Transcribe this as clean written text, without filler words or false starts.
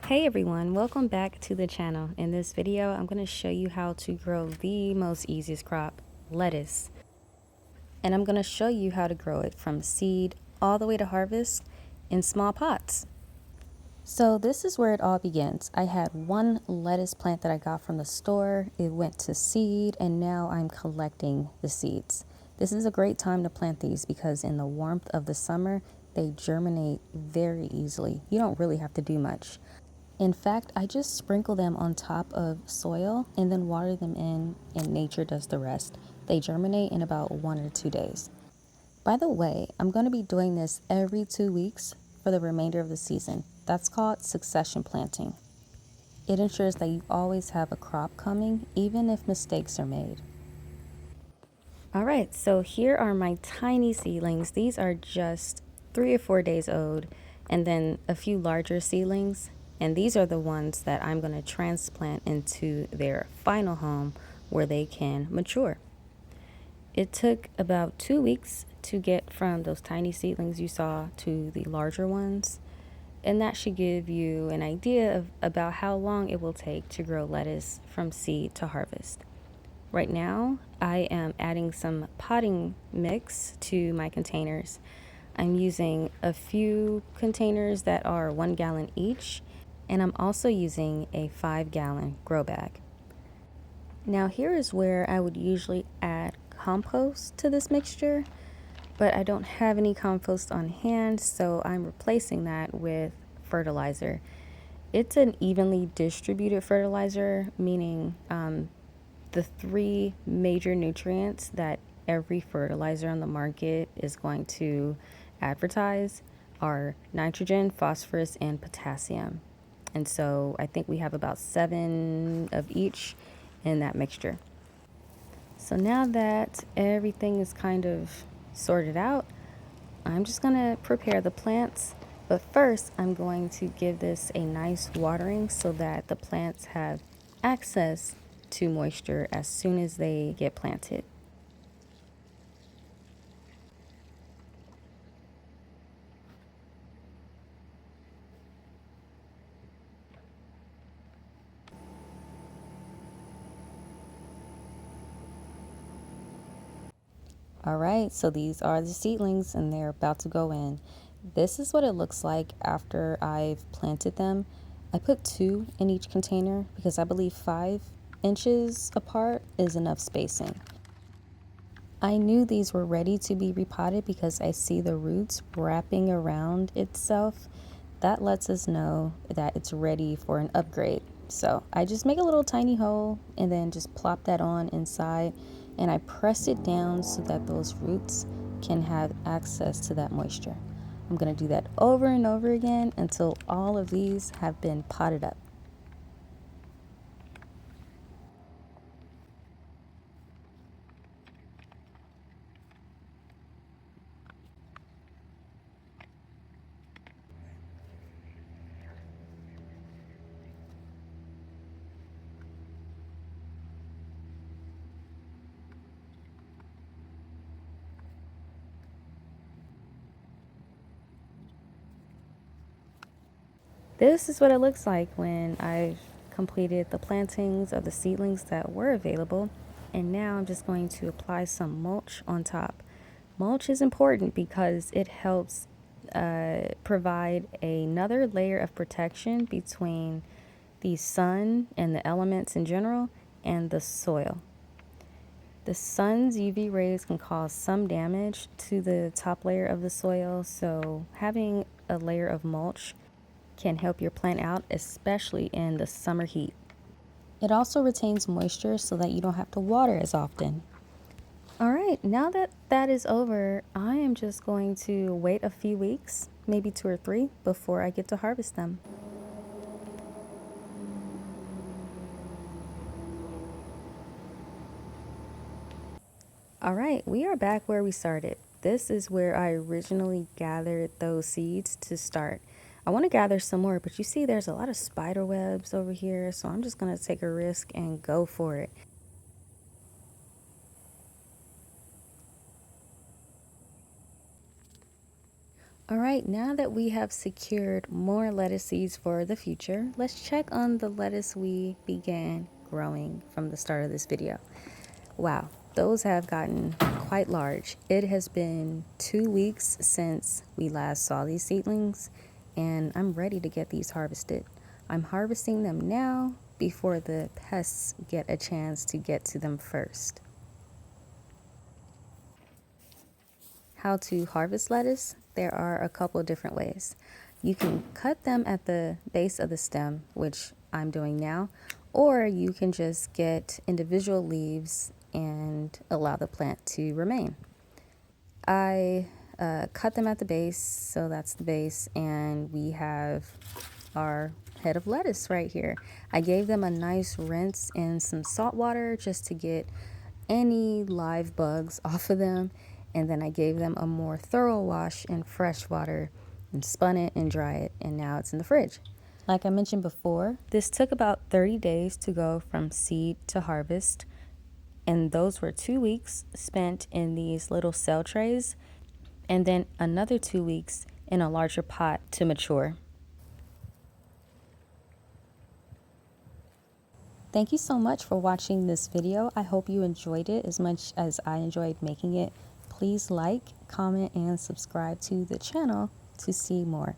Hey everyone, welcome back to the channel. In this video, I'm going to show you how to grow the most easiest crop, lettuce. And I'm going to show you how to grow it from seed all the way to harvest in small pots. So this is where it all begins. I had one lettuce plant that I got from the store. It went to seed and now I'm collecting the seeds. This is a great time to plant these because in the warmth of the summer, they germinate very easily. You don't really have to do much. In fact, I just sprinkle them on top of soil and then water them in, and nature does the rest. They germinate in about 1 or 2 days. By the way, I'm going to be doing this every 2 weeks for the remainder of the season. That's called succession planting. It ensures that you always have a crop coming, even if mistakes are made. All right, so here are my tiny seedlings. These are just 3 or 4 days old, and then a few larger seedlings. And these are the ones that I'm going to transplant into their final home where they can mature. It took about 2 weeks to get from those tiny seedlings you saw to the larger ones. And that should give you an idea of about how long it will take to grow lettuce from seed to harvest. Right now, I am adding some potting mix to my containers. I'm using a few containers that are 1 gallon each, and I'm also using a 5 gallon grow bag. Now here is where I would usually add compost to this mixture, but I don't have any compost on hand, so I'm replacing that with fertilizer. It's an evenly distributed fertilizer, meaning the three major nutrients that every fertilizer on the market is going to advertise are nitrogen, phosphorus, and potassium. And so I think we have about 7 of each in that mixture. So now that everything is kind of sorted out, I'm just going to prepare the plants. But first, I'm going to give this a nice watering so that the plants have access to moisture as soon as they get planted. All right, so these are the seedlings and they're about to go in. This is what it looks like after I've planted them. I put 2 in each container because I believe 5 inches apart is enough spacing. I knew these were ready to be repotted because I see the roots wrapping around itself. That lets us know that it's ready for an upgrade. So I just make a little tiny hole and then just plop that on inside, and I press it down so that those roots can have access to that moisture. I'm going to do that over and over again until all of these have been potted up. This is what it looks like when I've completed the plantings of the seedlings that were available. And now I'm just going to apply some mulch on top. Mulch is important because it helps provide another layer of protection between the sun and the elements in general and the soil. The sun's UV rays can cause some damage to the top layer of the soil, so having a layer of mulch can help your plant out, especially in the summer heat. It also retains moisture so that you don't have to water as often. All right, now that that is over, I am just going to wait a few weeks, maybe 2 or 3, before I get to harvest them. All right, we are back where we started. This is where I originally gathered those seeds to start. I want to gather some more, but you see there's a lot of spider webs over here, so I'm just going to take a risk and go for it. All right, now that we have secured more lettuce seeds for the future, let's check on the lettuce we began growing from the start of this video. Wow, those have gotten quite large. It has been 2 weeks since we last saw these seedlings, and I'm ready to get these harvested. I'm harvesting them now before the pests get a chance to get to them first. How to harvest lettuce? There are a couple of different ways. You can cut them at the base of the stem, which I'm doing now, or you can just get individual leaves and allow the plant to remain. I cut them at the base, so that's the base, and we have our head of lettuce right here. I gave them a nice rinse in some salt water just to get any live bugs off of them, and then I gave them a more thorough wash in fresh water and spun it and dry it, and now it's in the fridge. Like I mentioned before, this took about 30 days to go from seed to harvest, and those were 2 weeks spent in these little cell trays, and then another 2 weeks in a larger pot to mature. Thank you so much for watching this video. I hope you enjoyed it as much as I enjoyed making it. Please like, comment, and subscribe to the channel to see more.